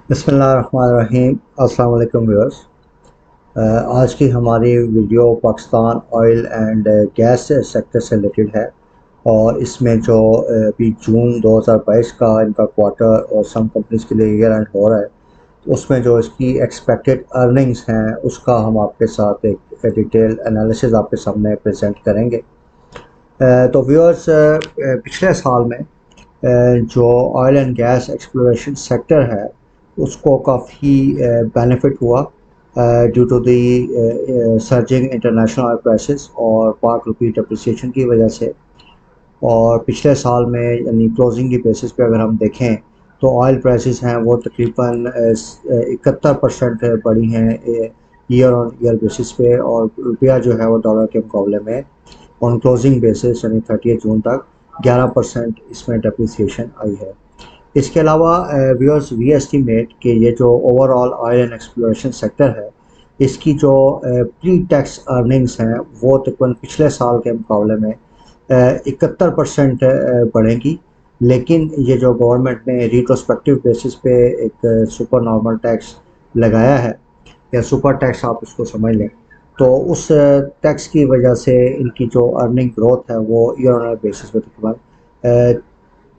बिस्मिल्लाहिर्रहमानिर्रहीम। अस्सलाम वालेकुम व्यूअर्स। आज की हमारी video Pakistan oil and gas sector से रिलेटेड है और इसमें जो अभी जून 2022 का इनका क्वार्टर और सम कंपनीज के लिए ईयर एंड हो रहा है, तो उसमें जो इसकी एक्सपेक्टेड अर्निंग्स हैं उसका हम आपके साथ एक डिटेल एनालिसिस आपके सामने प्रेजेंट करेंगे। तो व्यूअर्स, पिछले साल में जो oil and gas exploration sector है उसको काफ़ी बेनिफिट हुआ due to the surging international oil prices और पाक रुपी डिप्रिसिएशन की वजह से। और पिछले साल में यानी क्लोजिंग की बेसिस पे अगर हम देखें तो ऑयल प्राइसेस हैं वो तकरीबन 71% बढ़ी हैं ईयर ऑन ईयर बेसिस पे, और रुपया जो है वो डॉलर के मुकाबले में ऑन क्लोजिंग बेसिस यानी 30 जून तक 11% इसमें डेप्रिसिएशन आई है। इसके अलावा व्यूअर्स, वी एस्टिमेट कि ये जो overall oil and exploration sector है इसकी जो प्री टैक्स अर्निंग्स हैं वो तकरीबन पिछले साल के मुकाबले में 71% बढ़ेंगी। लेकिन ये जो गवर्नमेंट ने रिट्रोस्पेक्टिव बेसिस पे एक सुपर नॉर्मल टैक्स लगाया है या सुपर टैक्स आप इसको समझ लें, तो उस टैक्स की वजह से इनकी जो अर्निंग ग्रोथ है वो ईयर ऑन ईयर बेसिस पे तकरीबन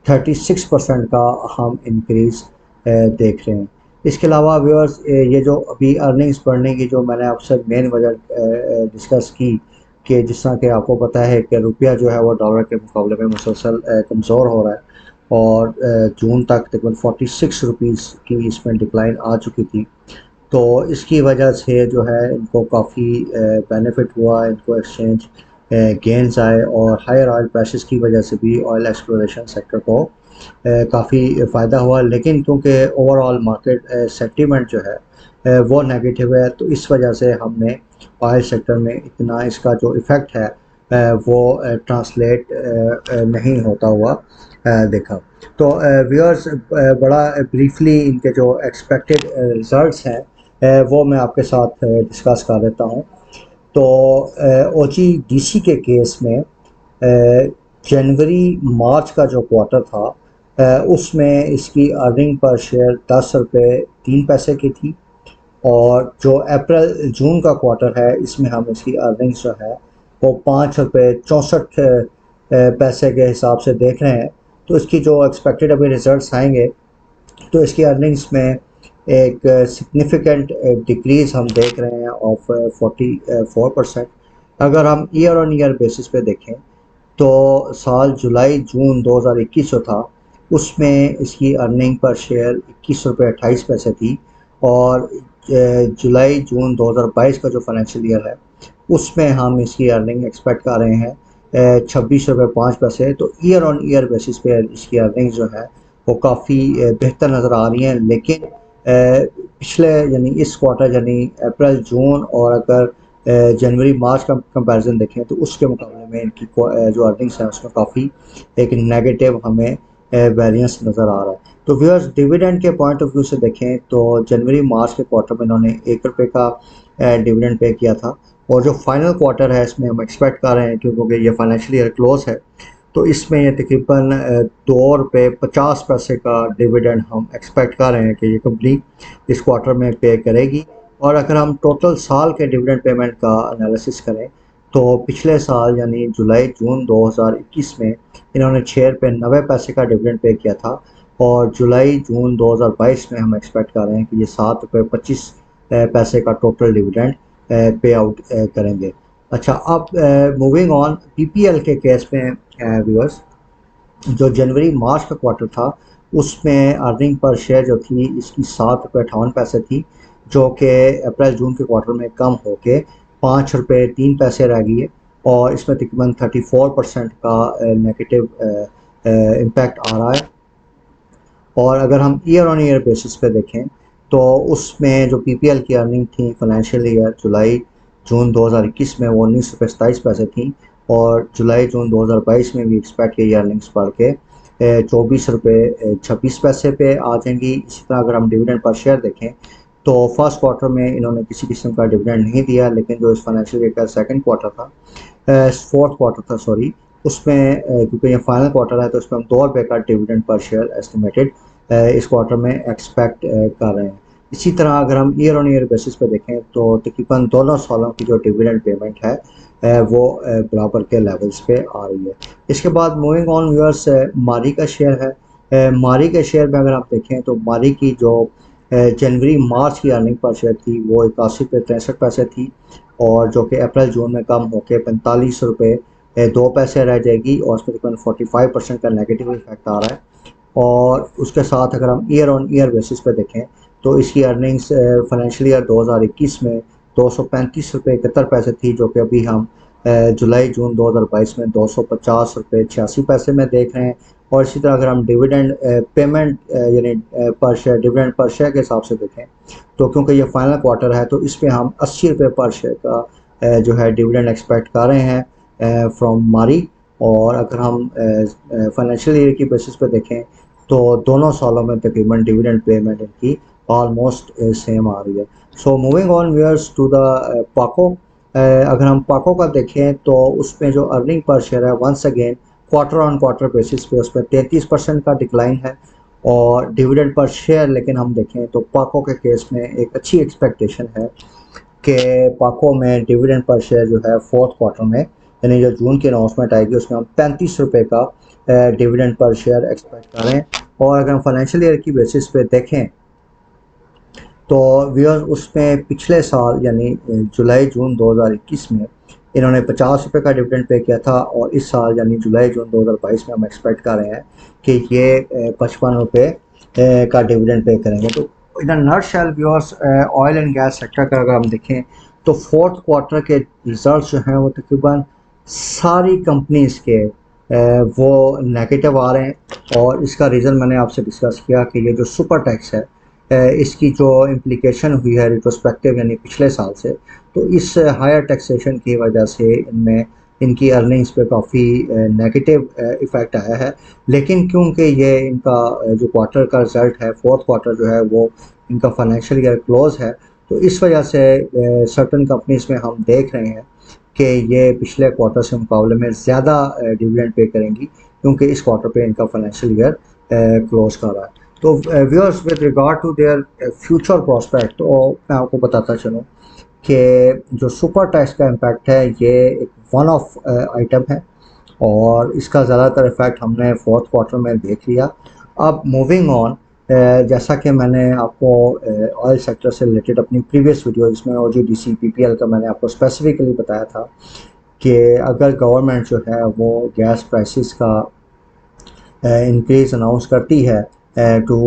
36% का हम इंक्रीज़ देख रहे हैं। इसके अलावा व्यूअर्स, ये जो अभी अर्निंग्स बढ़ने की जो मैंने आपसे मेन वजह डिस्कस की कि जिस तरह कि आपको पता है कि रुपया जो है वो डॉलर के मुकाबले में मुसलसल कमज़ोर हो रहा है और जून तक तकरीबन 46 रुपीज़ की इसमें डिक्लाइन आ चुकी थी। तो इसकी वजह से जो है इनको काफ़ी बेनिफिट हुआ, इनको एक्सचेंज गेंस आए और हायर ऑयल प्राइसेस की वजह से भी ऑयल एक्सप्लोरेशन सेक्टर को काफ़ी फ़ायदा हुआ। लेकिन क्योंकि ओवरऑल मार्केट सेंटीमेंट जो है वो नेगेटिव है, तो इस वजह से हमने ऑयल सेक्टर में इतना इसका जो इफ़ेक्ट है वो ट्रांसलेट नहीं होता हुआ देखा। तो व्यूअर्स, बड़ा ब्रीफली इनके जो एक्सपेक्टेड रिजल्ट्स हैं वो मैं आपके साथ डिस्कस कर देता हूँ। तो ओजीडीसी के केस में जनवरी मार्च का जो क्वार्टर था उसमें इसकी अर्निंग पर शेयर 10 रुपये 3 पैसे की थी, और जो अप्रैल जून का क्वार्टर है इसमें हम इसकी अर्निंग्स जो है वो 5 रुपये 64 पैसे के हिसाब से देख रहे हैं। तो इसकी जो एक्सपेक्टेड अभी रिजल्ट्स आएंगे तो इसकी अर्निंग्स में एक सिग्निफिकेंट डिक्रीज़ हम देख रहे हैं ऑफ 44%। अगर हम ईयर ऑन ईयर बेसिस पे देखें तो साल जुलाई जून 2021 जो था उसमें इसकी अर्निंग पर शेयर 21 रुपये 28 पैसे थी, और जुलाई जून 2022 का जो फाइनेंशियल ईयर है उसमें हम इसकी अर्निंग एक्सपेक्ट कर रहे हैं 26 रुपये 5 पैसे। तो ईयर ऑन ईयर बेसिस पे इसकी अर्निंग जो है वो काफ़ी बेहतर नज़र आ रही हैं। लेकिन पिछले यानी इस क्वार्टर यानी अप्रैल जून और अगर जनवरी मार्च का कंपैरिजन देखें तो उसके मुकाबले में इनकी जो अर्निंग्स हैं उसमें काफ़ी एक नेगेटिव हमें वेरिएंस नज़र आ रहा है। तो व्यूअर्स, डिविडेंड के पॉइंट ऑफ व्यू से देखें तो जनवरी मार्च के क्वार्टर में इन्होंने 1 रुपये का डिविडेंड पे किया था, और जो फाइनल क्वार्टर है इसमें हम एक्सपेक्ट कर रहे हैं क्योंकि ये फाइनेंशियल ईयर क्लोज है, तो इसमें ये तकरीबन 2 रुपये 50 पैसे का डिविडेंड हम एक्सपेक्ट कर रहे हैं कि ये कंपनी इस क्वार्टर में पे करेगी। और अगर हम टोटल साल के डिविडेंड पेमेंट का एनालिसिस करें तो पिछले साल यानी जुलाई जून 2021 में इन्होंने 6 रुपये 90 पैसे का डिविडेंड पे किया था, और जुलाई जून 2022 में हम एक्सपेक्ट कर रहे हैं कि ये 7 रुपये 25 पैसे का टोटल डिविडेंड पे आउट करेंगे। अच्छा, अब मूविंग ऑन पीपीएल के केस में व्यूअर्स, जो जनवरी मार्च का क्वार्टर था उसमें अर्निंग पर शेयर जो थी इसकी 7 रुपये 58 पैसे थी, जो कि अप्रैल जून के क्वार्टर में कम होके 5 रुपये 3 पैसे रह गई है, और इसमें तकरीबन 34% का नेगेटिव इम्पैक्ट आ रहा है। और अगर हम ईयर ऑन ईयर बेसिस पे देखें तो उसमें जो पीपीएल की अर्निंग थी फाइनेंशियल ईयर जुलाई जून 2021 में वो 19 रुपये 27 पैसे थी, और जुलाई जून 2022 में भी एक्सपेक्ट की अर्निंग्स बढ़ के 24 रुपये 26 पैसे पे आ जाएंगी। इसी तरह अगर हम डिविडेंड पर शेयर देखें तो फर्स्ट क्वार्टर में इन्होंने किसी किस्म का डिविडेंड नहीं दिया, लेकिन जो इस फाइनेंशियल ईयर का सेकंड क्वार्टर था, फोर्थ क्वार्टर था सॉरी, उसमें क्योंकि ये फाइनल क्वार्टर है तो उसमें हम 2 रुपये का डिविडेंड पर शेयर एस्टिमेटेड इस क्वार्टर में एक्सपेक्ट कर रहे हैं। इसी तरह अगर हम ईयर ऑन ईयर बेसिस पे देखें तो तकरीबन दोनों सालों की जो डिविडेंड पेमेंट है वो बराबर के लेवल्स पे आ रही है। इसके बाद मूविंग ऑन व्यूअर्स, मारी का शेयर है। मारी के शेयर में अगर आप देखें तो मारी की जो जनवरी मार्च की अर्निंग पर शेयर थी वो 81 रुपये 63 पैसे थी, और जो कि अप्रैल जून में कम होकर 45 रुपये 2 पैसे रह जाएगी, और उसमें तकरीबन 45% का नेगेटिव इफेक्ट आ रहा है। और उसके साथ अगर हम ईयर ऑन ईयर बेसिस पे देखें तो इसकी अर्निंग्स फाइनेंशियल ईयर 2021 में 235 रुपये 71 पैसे थी, जो कि अभी हम जुलाई जून 2022 में 250 रुपये 86 पैसे में देख रहे हैं। और इसी तरह अगर हम डिविडेंड पेमेंट यानी पर शेयर डिविडेंड पर शेयर के हिसाब से देखें तो क्योंकि ये फाइनल क्वार्टर है तो इसमें हम 80 रुपये पर शेयर का जो है डिविडेंड एक्सपेक्ट कर रहे हैं फ्रॉम मारी। और अगर हम फाइनेंशियल ईयर की बेसिस पे देखें तो दोनों सालों में तकरीबन डिविडेंड पेमेंट इनकी ऑलमोस्ट सेम आ रही है। So moving on viewers to the पाको, अगर हम पाको का देखें तो उसमें जो अर्निंग पर शेयर है once again quarter on quarter basis पे उसमें 33% का डिक्लाइन है। और डिविडेंड पर शेयर लेकिन हम देखें तो पाको के केस में एक अच्छी एक्सपेक्टेशन है कि पाको में डिविडेंड पर शेयर जो है फोर्थ क्वार्टर में यानी जो जून की अनाउंसमेंट आएगी उसमें हम 35 रुपये का डिविडेंड पर शेयर एक्सपेक्ट करें। और अगर हम फाइनेंशियल ईयर की बेसिस पे देखें तो व्यूअर्स उसमें पिछले साल यानी जुलाई जून 2021 में इन्होंने 50 रुपये का डिविडेंड पे किया था, और इस साल यानी जुलाई जून 2022 में हम एक्सपेक्ट कर रहे हैं कि ये 55 रुपये का डिविडेंड पे करेंगे। तो in nutshell viewers, oil and gas sector का अगर हम देखें तो फोर्थ क्वार्टर के रिजल्ट्स जो हैं वो तकरीबन सारी कंपनीज़ के वो नेगेटिव आ रहे हैं। और इसका रीज़न मैंने आपसे डिस्कस किया कि ये जो सुपर टैक्स है इसकी जो इम्प्लीकेशन हुई है रिट्रोस्पेक्टिव यानी पिछले साल से, तो इस हायर टैक्सेशन की वजह से इनमें इनकी अर्निंग्स पे काफ़ी नेगेटिव इफ़ेक्ट आया है। लेकिन क्योंकि ये इनका जो क्वार्टर का रिज़ल्ट है फोर्थ क्वार्टर जो है वो इनका फाइनेंशियल ईयर क्लोज़ है, तो इस वजह से सर्टन कंपनीज़ में हम देख रहे हैं कि ये पिछले क्वार्टर से मुकाबले में ज़्यादा डिविडेंड पे करेंगी, क्योंकि इस क्वार्टर पे इनका फाइनेंशियल ईयर क्लोज़ कर रहा है। तो viewers with regard to their future prospect, तो मैं आपको बताता चलूँ कि जो सुपर टैक्स का इम्पैक्ट है ये एक वन ऑफ आइटम है, और इसका ज़्यादातर इफेक्ट हमने फोर्थ क्वार्टर में देख लिया। अब मूविंग ऑन, जैसा कि मैंने आपको ऑयल सेक्टर से रिलेटेड अपनी प्रीवियस वीडियो जिसमें OGDC PPL का मैंने आपको स्पेसिफिकली बताया था कि अगर गवर्नमेंट जो है वो गैस प्राइसेस का इंक्रीज अनाउंस करती है to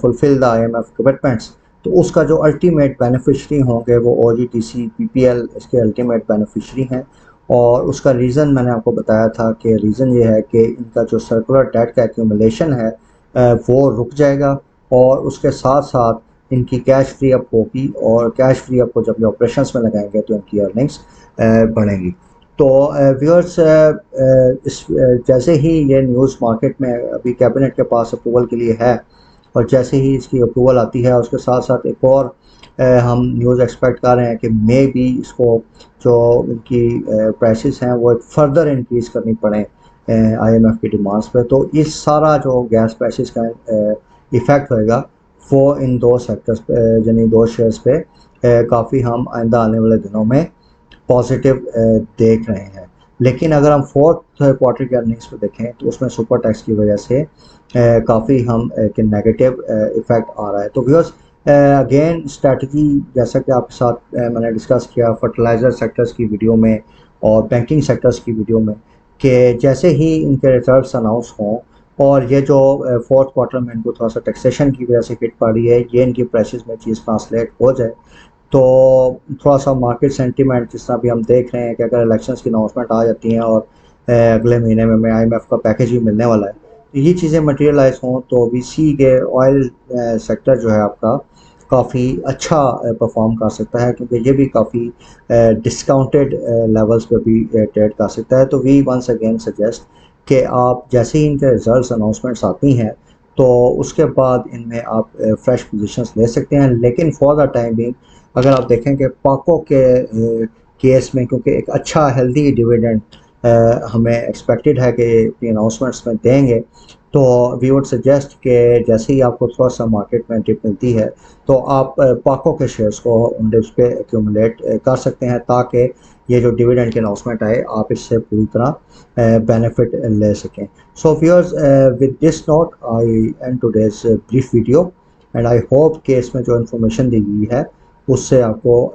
fulfil the IMF commitments, तो उसका जो अल्टीमेट बेनिफिशरी होंगे वो OGDC PPL इसके अल्टीमेट बेनिफिशरी हैं। और उसका रीज़न मैंने आपको बताया था कि रीज़न ये है कि इनका जो सर्कुलर डेट का एक्यूमुलेशन है वो रुक जाएगा, और उसके साथ साथ इनकी कैश फ्री अप होगी, और कैश फ्री अप को जब ये ऑपरेशंस में लगाएंगे तो इनकी अर्निंग्स बढ़ेंगी। तो व्यूअर्स, इस जैसे ही ये न्यूज़ मार्केट में अभी कैबिनेट के पास अप्रूवल के लिए है, और जैसे ही इसकी अप्रूवल आती है उसके साथ साथ एक और हम न्यूज़ एक्सपेक्ट कर रहे हैं कि मे बी इसको जो इनकी प्राइसेस हैं वो फर्दर इंक्रीज़ करनी पड़े IMF की डिमांड्स पे। तो इस सारा जो गैस प्राइसेस का इफ़ेक्ट होएगा वो इन दो सेक्टर्स पे यानी दो शेयर्स पे काफ़ी हम आइंदा आने वाले दिनों में पॉजिटिव देख रहे हैं। लेकिन अगर हम फोर्थ क्वार्टर के अर्निंग्स पे देखें तो उसमें सुपर टैक्स की वजह से काफ़ी हम एक नेगेटिव इफ़ेक्ट आ रहा है। तो व्यूअर्स, अगेन स्ट्रैटेजी जैसा कि आपके साथ मैंने डिस्कस किया फर्टिलाइज़र सेक्टर्स की वीडियो में और बैंकिंग सेक्टर्स की वीडियो में, कि जैसे ही इनके रिजल्ट्स अनाउंस हों और ये जो फोर्थ क्वार्टर में इनको थोड़ा सा टैक्सेशन की वजह से हिट पड़ रही है ये इनकी प्राइसेस में चीज़ ट्रांसलेट हो जाए, तो थोड़ा सा मार्केट सेंटीमेंट जिस तरह भी हम देख रहे हैं कि अगर इलेक्शंस की अनाउंसमेंट आ जाती हैं और अगले महीने में IMF का पैकेज भी मिलने वाला है, तो ये चीज़ें मटेरियलाइज हों तो वीसी के ऑयल सेक्टर जो है आपका काफ़ी अच्छा परफॉर्म कर सकता है, क्योंकि ये भी काफ़ी डिस्काउंटेड लेवल्स पे भी ट्रेड कर सकता है। तो वी वंस अगेन सजेस्ट कि आप जैसे ही इनके रिजल्ट्स अनाउंसमेंट्स आती हैं तो उसके बाद इनमें आप फ्रेश पोजीशंस ले सकते हैं। लेकिन फॉर द टाइम बिंग अगर आप देखें कि पाको के केस में, क्योंकि एक अच्छा हेल्दी डिविडेंड हमें एक्सपेक्टेड है कि अनाउंसमेंट्स में देंगे, तो वी वुड सजेस्ट कि जैसे ही आपको थोड़ा सा मार्केट में टिप मिलती है तो आप पाको के शेयर्स को उन डिप्स पे एक्यूमुलेट कर सकते हैं, ताकि ये जो डिविडेंड की अनाउंसमेंट आए आप इससे पूरी तरह बेनिफिट ले सकें। So viewers, with this note I and today's brief video, and I hope कि इसमें जो इन्फॉर्मेशन दी गई है उससे आपको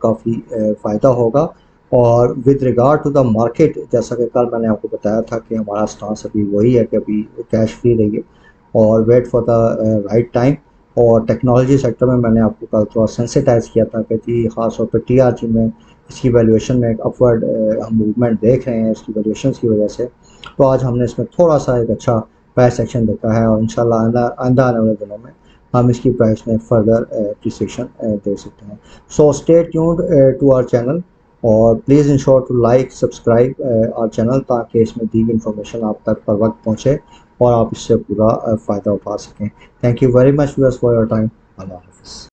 काफ़ी फ़ायदा होगा। और with regard to the market, जैसा कि कल मैंने आपको बताया था कि हमारा स्टांस अभी वही है कि अभी कैश फ्री रहिए और wait for the right time. और टेक्नोलॉजी सेक्टर में मैंने आपको कल थोड़ा सेंसिटाइज किया था कि जी ख़ास तौर पर टीआरजी में इसकी वैल्यूएशन में एक अपवर्ड हम मूवमेंट देख रहे हैं इसकी वैल्यूएशन की वजह से। तो आज हमने इसमें थोड़ा सा एक अच्छा प्राइस एक्शन देखा है, और इंशाल्लाह आइंदा आने वाले दिनों में हम इसकी प्राइस में फर्दर अप्रिसिएशन दे सकते हैं। So stay tuned to our channel, और please ensure to like subscribe our channel, ताकि इसमें दी गई इन्फॉर्मेशन आप तक पर वक्त पहुँचे और आप इससे पूरा फ़ायदा उठा सकें। Thank you very much viewers for your time. अल्लाह हाफ़िज़।